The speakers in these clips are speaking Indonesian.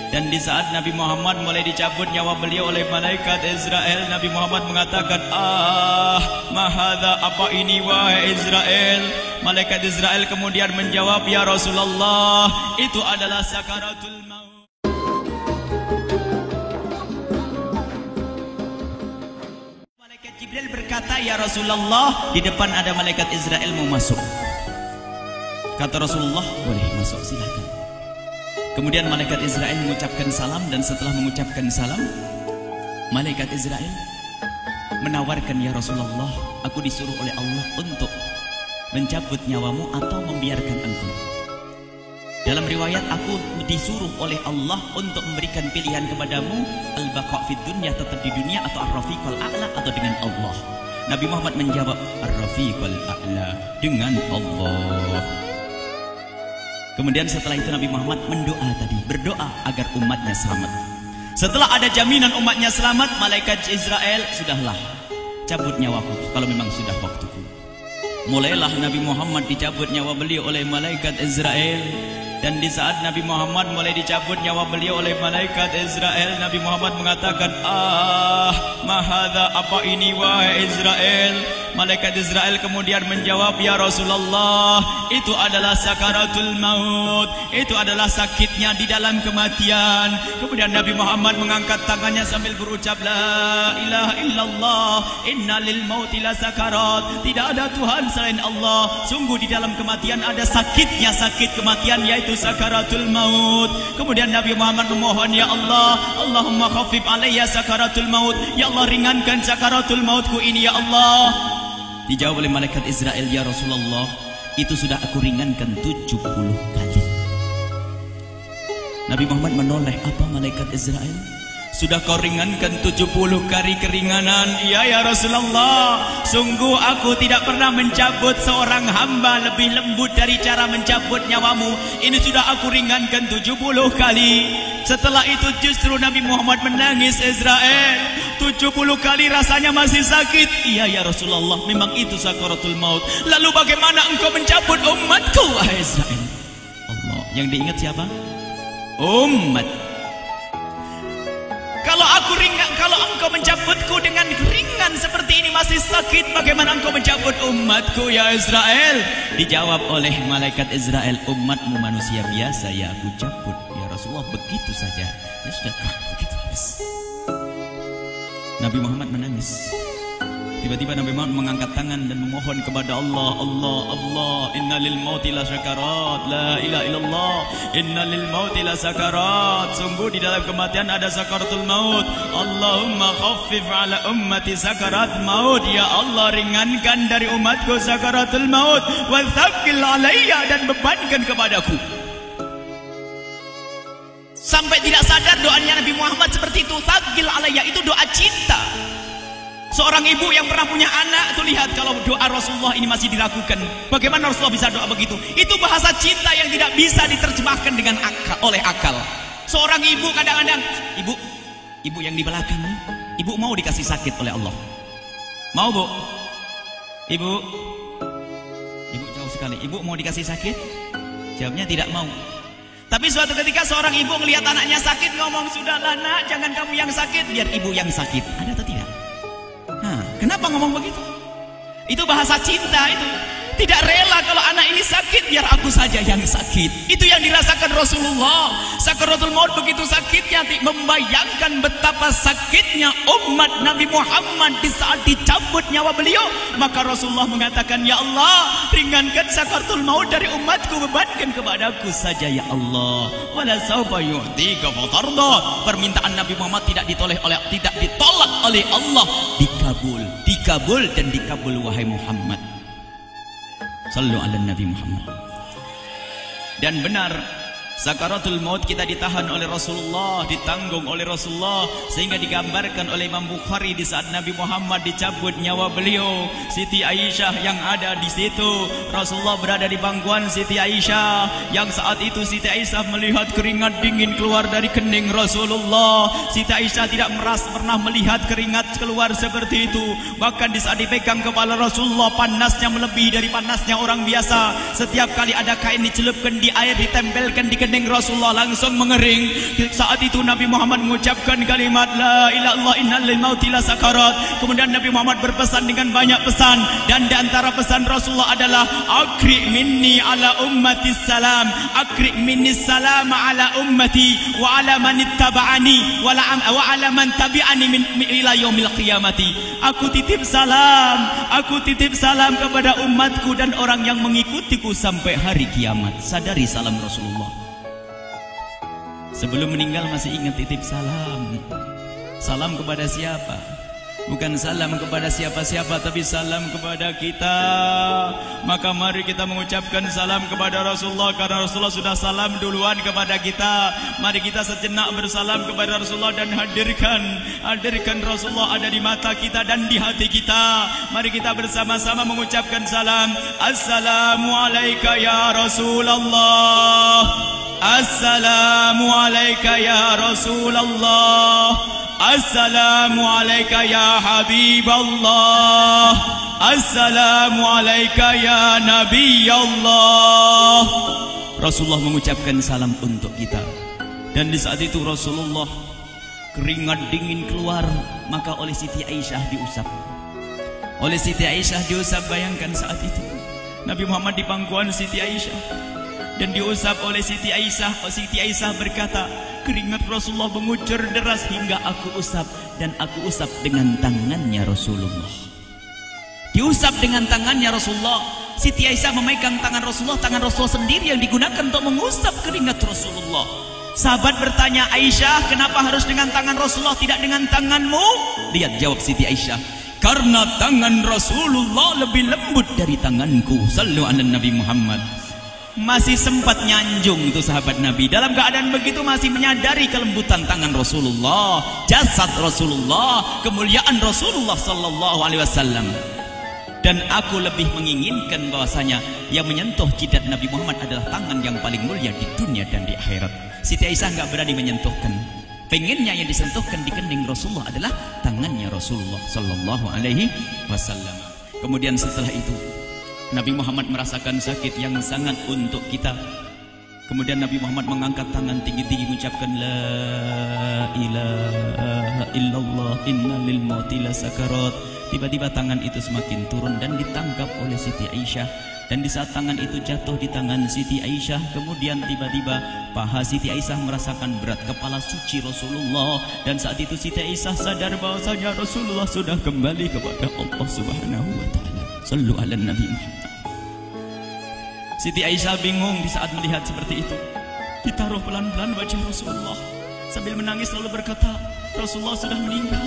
Dan di saat Nabi Muhammad mulai dicabut nyawa beliau oleh malaikat Israel, Nabi Muhammad mengatakan, mahadha, apa ini wahai Israel? Malaikat Israel kemudian menjawab, ya Rasulullah, itu adalah sakaratul maut. Malaikat Jibril berkata, ya Rasulullah, di depan ada malaikat Israel mau masuk. Kata Rasulullah, boleh masuk, silakan. Kemudian malaikat Israel mengucapkan salam, dan setelah mengucapkan salam, malaikat Israel menawarkan, ya Rasulullah, aku disuruh oleh Allah untuk mencabut nyawamu atau membiarkan engkau. Dalam riwayat, aku disuruh oleh Allah untuk memberikan pilihan kepadamu, al-baqa' fid dunya, tetap di dunia, atau ar-rafiqal a'la, atau dengan Allah. Nabi Muhammad menjawab, ar-rafiqal a'la, dengan Allah. Kemudian setelah itu Nabi Muhammad berdoa agar umatnya selamat. Setelah ada jaminan umatnya selamat, malaikat Israel, sudahlah, cabut nyawaku kalau memang sudah waktuku. Mulailah Nabi Muhammad dicabut nyawa beliau oleh malaikat Israel. Dan di saat Nabi Muhammad mulai dicabut nyawa beliau oleh malaikat Israel, Nabi Muhammad mengatakan, mahadha, apa ini wahai Israel? Malaikat Israel kemudian menjawab, ya Rasulullah, itu adalah sakaratul maut, itu adalah sakitnya di dalam kematian. Kemudian Nabi Muhammad mengangkat tangannya sambil berucap, la ilaha illallah, inna lil mauti la sakarat, tidak ada Tuhan selain Allah, sungguh di dalam kematian ada sakitnya, sakit kematian, yaitu sakaratul maut. Kemudian Nabi Muhammad memohon, ya Allah, Allahumma khaffif alayya sakaratul maut, ya Allah, ringankan sakaratul mautku ini, ya Allah. Dijawab oleh malaikat Israel, ya Rasulullah, itu sudah aku ringankan 70 kali. Nabi Muhammad menoleh, apa malaikat Israel? Sudah kau ringankan 70 kali keringanan? Iya ya Rasulullah, sungguh aku tidak pernah mencabut seorang hamba lebih lembut dari cara mencabut nyawamu. Ini sudah aku ringankan 70 kali. Setelah itu justru Nabi Muhammad menangis, Israel, 70 kali rasanya masih sakit. Iya ya Rasulullah, memang itu sakaratul maut. Lalu bagaimana engkau mencabut umatku, wahai Israel? Allah, yang diingat siapa? Umat. Kalau engkau mencabutku dengan ringan seperti ini masih sakit, bagaimana engkau mencabut umatku, ya Israel? Dijawab oleh malaikat Israel, umatmu manusia biasa, ya aku cabut. Ya Rasulullah, begitu saja. Ya sudah, begitu. Nabi Muhammad menangis. Tiba-tiba Nabi Muhammad mengangkat tangan dan memohon kepada Allah, Allah, inna lil mauti la sakarat, la ilaha illallah, inna lil mauti la sakarat, sungguh di dalam kematian ada sakaratul maut. Allahumma khaffif ala ummati sakarat maut, ya Allah, ringankan dari umatku sakaratul maut, wa thaqqil alayya, dan bebankan kepadaku. Sampai tidak sadar doanya Nabi Muhammad seperti itu, thaqqil alayya, itu doa cinta. Seorang ibu yang pernah punya anak itu, lihat kalau doa Rasulullah ini masih dilakukan, bagaimana Rasulullah bisa doa begitu? Itu bahasa cinta yang tidak bisa diterjemahkan dengan oleh akal. Seorang ibu kadang-kadang, ibu yang di belakang, ibu mau dikasih sakit oleh Allah? Mau, Bu? Ibu jauh sekali. Ibu mau dikasih sakit? Jawabnya tidak mau. Tapi suatu ketika seorang ibu melihat anaknya sakit, ngomong, sudahlah nak, jangan kamu yang sakit, biar ibu yang sakit. Ada atau tidak? Kenapa ngomong begitu? Itu bahasa cinta itu. Tidak rela kalau anak ini sakit, biar aku saja yang sakit. Itu yang dirasakan Rasulullah. Sakaratul maut begitu sakitnya, membayangkan betapa sakitnya umat Nabi Muhammad di saat dicabut nyawa beliau. Maka Rasulullah mengatakan, ya Allah, ringankan sakaratul maut dari umatku, bebankan kepadaku saja, ya Allah. Wala sawfa yu'tika fatarda. Permintaan Nabi Muhammad tidak ditolak oleh Allah, dikabul dan dikabul, wahai Muhammad. Sallu ala Nabi Muhammad. Dan benar, sakaratul maut kita ditahan oleh Rasulullah, ditanggung oleh Rasulullah, sehingga digambarkan oleh Imam Bukhari di saat Nabi Muhammad dicabut nyawa beliau, Siti Aisyah yang ada di situ. Rasulullah berada di pangkuan Siti Aisyah, yang saat itu Siti Aisyah melihat keringat dingin keluar dari kening Rasulullah. Siti Aisyah tidak pernah melihat keringat keluar seperti itu. Bahkan di saat dipegang kepala Rasulullah, panasnya melebihi dari panasnya orang biasa. Setiap kali ada kain dicelupkan di air, ditempelkan di kening Rasulullah langsung mengering. Saat itu Nabi Muhammad mengucapkan kalimat la ilaha illallah innal lil mauti la sakarat. Kemudian Nabi Muhammad berpesan dengan banyak pesan, dan di antara pesan Rasulullah adalah akri minni ala ummati salam, akri minni salam ala ummati wa ala man ittaba'ani wa ala man tabi'ani min ila yaumil qiyamati. Aku titip salam kepada umatku dan orang yang mengikutiku sampai hari kiamat. Sadari salam Rasulullah. Sebelum meninggal masih ingat titip salam. Salam kepada siapa? Bukan salam kepada siapa-siapa, tapi salam kepada kita. Maka mari kita mengucapkan salam kepada Rasulullah, karena Rasulullah sudah salam duluan kepada kita. Mari kita sejenak bersalam kepada Rasulullah dan hadirkan Rasulullah ada di mata kita dan di hati kita. Mari kita bersama-sama mengucapkan salam. Assalamualaikum ya Rasulullah. Assalamualaikum ya Rasulullah. Assalamualaikum ya Habiballah. Assalamualaikum ya Nabi Allah. Rasulullah mengucapkan salam untuk kita. Dan di saat itu Rasulullah keringat dingin keluar, maka oleh Siti Aisyah diusap. Oleh Siti Aisyah diusap, bayangkan saat itu Nabi Muhammad di pangkuan Siti Aisyah dan diusap oleh Siti Aisyah. Siti Aisyah berkata, keringat Rasulullah mengucur deras hingga aku usap, dan aku usap dengan tangannya Rasulullah. Diusap dengan tangannya Rasulullah. Siti Aisyah memegang tangan Rasulullah sendiri yang digunakan untuk mengusap keringat Rasulullah. Sahabat bertanya, Aisyah, kenapa harus dengan tangan Rasulullah tidak dengan tanganmu? Lihat jawab Siti Aisyah, karena tangan Rasulullah lebih lembut dari tanganku. Sallu ala Nabi Muhammad. Masih sempat nyanjung itu sahabat Nabi. Dalam keadaan begitu masih menyadari kelembutan tangan Rasulullah, jasad Rasulullah, kemuliaan Rasulullah sallallahu alaihi wasallam. Dan aku lebih menginginkan bahwasanya yang menyentuh jidat Nabi Muhammad adalah tangan yang paling mulia di dunia dan di akhirat. Siti Aisyah enggak berani menyentuhkan. Pengennya yang disentuhkan di kening Rasulullah adalah tangannya Rasulullah sallallahu alaihi wasallam. Kemudian setelah itu Nabi Muhammad merasakan sakit yang sangat untuk kita. Kemudian Nabi Muhammad mengangkat tangan tinggi-tinggi mengucapkan la ilaha illallah innalil mauti la sakarat. Tiba-tiba tangan itu semakin turun dan ditangkap oleh Siti Aisyah. Dan di saat tangan itu jatuh di tangan Siti Aisyah, kemudian tiba-tiba paha Siti Aisyah merasakan berat kepala suci Rasulullah. Dan saat itu Siti Aisyah sadar bahwasanya Rasulullah sudah kembali kepada Allah Subhanahu wa taala. Sallu ala Nabi Muhammad. Siti Aisyah bingung di saat melihat seperti itu. Ditaruh pelan-pelan wajah Rasulullah sambil menangis lalu berkata, Rasulullah sudah meninggal.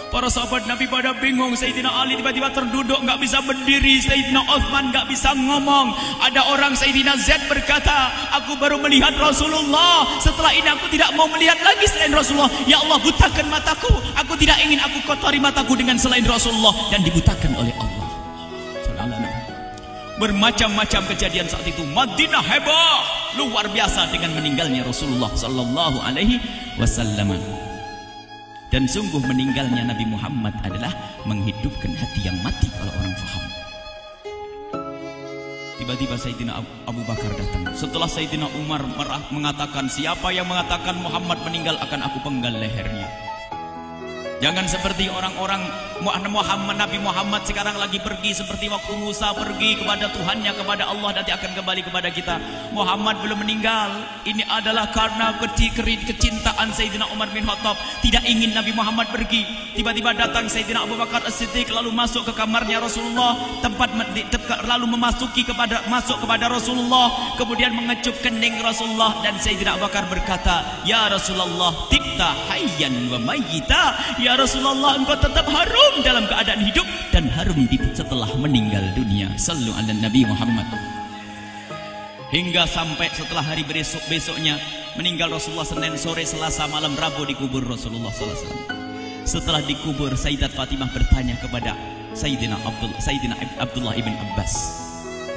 Para sahabat Nabi pada bingung. Sayyidina Ali tiba-tiba terduduk, nggak bisa berdiri. Sayyidina Uthman nggak bisa ngomong. Ada orang Sayyidina Zaid berkata, aku baru melihat Rasulullah. Setelah ini aku tidak mau melihat lagi selain Rasulullah. Ya Allah, butakan mataku. Aku tidak ingin aku kotori mataku dengan selain Rasulullah. Dan dibutakan oleh Allah. Bermacam-macam kejadian saat itu. Madinah heboh luar biasa dengan meninggalnya Rasulullah sallallahu alaihi wasallam. Dan sungguh meninggalnya Nabi Muhammad adalah menghidupkan hati yang mati kalau orang faham. Tiba-tiba Sayyidina Abu Bakar datang. Setelah Sayyidina Umar mengatakan, siapa yang mengatakan Muhammad meninggal akan aku penggal lehernya. Jangan seperti orang-orang Nabi Muhammad sekarang lagi pergi seperti waktu Musa pergi kepada Tuhannya, kepada Allah, nanti akan kembali kepada kita. Muhammad belum meninggal. Ini adalah karena kecintaan Sayyidina Umar bin Khattab, tidak ingin Nabi Muhammad pergi. Tiba-tiba datang Sayyidina Abu Bakar As-Siddiq lalu masuk ke kamarnya Rasulullah, lalu masuk kepada Rasulullah, kemudian mengecup kening Rasulullah. Dan Sayyidina Abu Bakar berkata, ya Rasulullah, tikta hayyan wa mayyita. Ya Rasulullah, engkau tetap harum dalam keadaan hidup dan harum setelah meninggal dunia. Sallu ala Nabi Muhammad. Hingga sampai setelah hari besoknya meninggal Rasulullah Senin sore, Selasa malam, Rabu dikubur Rasulullah sallallahu alaihi wasallam. Setelah dikubur, Sayyidat Fatimah bertanya kepada Sayyidina Abdullah ibn Abbas,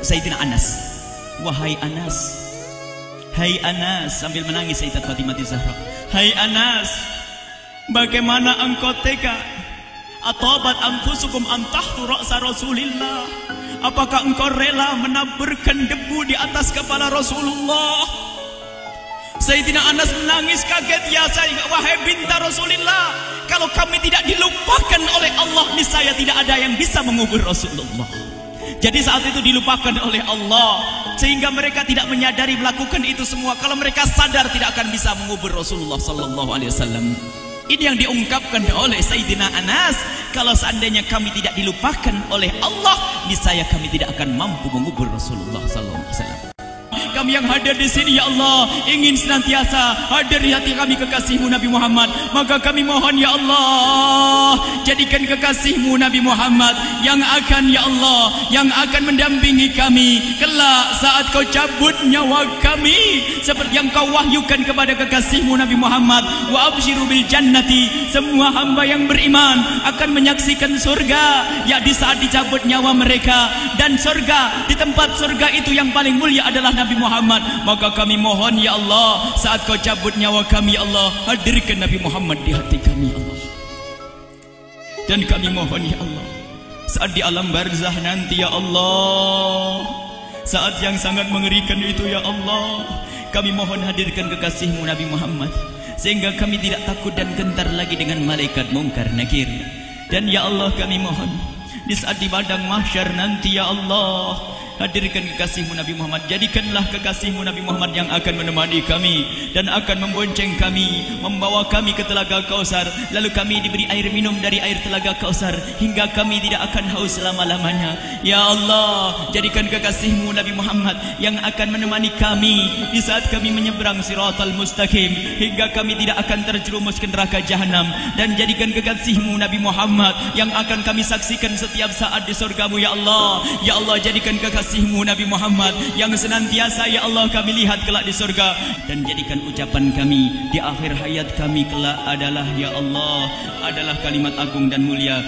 Sayyidina Anas, wahai Anas, hai Anas, sambil menangis Sayyidat Fatimah Zahra, hai Anas, bagaimana engkau tega? Atabat anfusukum antahtu ra'sa Rasulillah. Apakah engkau rela menaburkan debu di atas kepala Rasulullah? Sayyidina Anas menangis kaget, ya wahai binta Rasulullah, kalau kami tidak dilupakan oleh Allah, niscaya tidak ada yang bisa mengubur Rasulullah. Jadi saat itu dilupakan oleh Allah, sehingga mereka tidak menyadari melakukan itu semua. Kalau mereka sadar, tidak akan bisa mengubur Rasulullah sallallahu alaihi wasallam. Ini yang diungkapkan oleh Sayyidina Anas, kalau seandainya kami tidak dilupakan oleh Allah, niscaya kami tidak akan mampu mengubur Rasulullah sallallahu alaihi wasallam. Kami yang hadir di sini, ya Allah, ingin senantiasa hadir di hati kami kekasih-Mu Nabi Muhammad. Maka kami mohon, ya Allah, jadikan kekasih-Mu Nabi Muhammad yang akan, ya Allah, yang akan mendampingi kami kelak saat Kau cabut nyawa kami, seperti yang Kau wahyukan kepada kekasih-Mu Nabi Muhammad. Wa absyiru bil jannati, semua hamba yang beriman akan menyaksikan surga, ya di saat dicabut nyawa mereka. Dan surga, di tempat surga itu yang paling mulia adalah Nabi Muhammad. Maka kami mohon, ya Allah, saat Kau cabut nyawa kami, ya Allah, hadirkan Nabi Muhammad di hati kami, ya Allah. Dan kami mohon, ya Allah, saat di alam barzah nanti, ya Allah, saat yang sangat mengerikan itu, ya Allah, kami mohon hadirkan kekasih-Mu Nabi Muhammad, sehingga kami tidak takut dan gentar lagi dengan malaikat mungkar nakir. Dan ya Allah, kami mohon di saat di padang mahsyar nanti, ya Allah, hadirkan kekasih-Mu Nabi Muhammad. Jadikanlah kekasih-Mu Nabi Muhammad yang akan menemani kami dan akan membonceng kami, membawa kami ke telaga Kausar. Lalu kami diberi air minum dari air telaga Kausar hingga kami tidak akan haus selama-lamanya. Ya Allah, jadikan kekasih-Mu Nabi Muhammad yang akan menemani kami di saat kami menyeberang Siratal Mustaqim hingga kami tidak akan terjerumus ke neraka Jahanam. Dan jadikan kekasih-Mu Nabi Muhammad yang akan kami saksikan setiap saat di surga-Mu, ya Allah. Ya Allah, jadikan kekasih-Mu Nabi Muhammad yang senantiasa, ya Allah, kami lihat kelak di surga. Dan jadikan ucapan kami di akhir hayat kami kelak adalah, ya Allah, adalah kalimat agung dan mulia,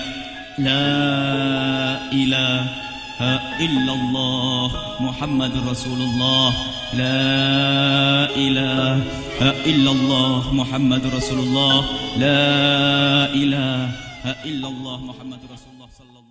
La ilaha illallah Muhammadur Rasulullah. La ilaha illallah Muhammadur Rasulullah. La ilaha illallah Muhammadur Rasulullah sallallahu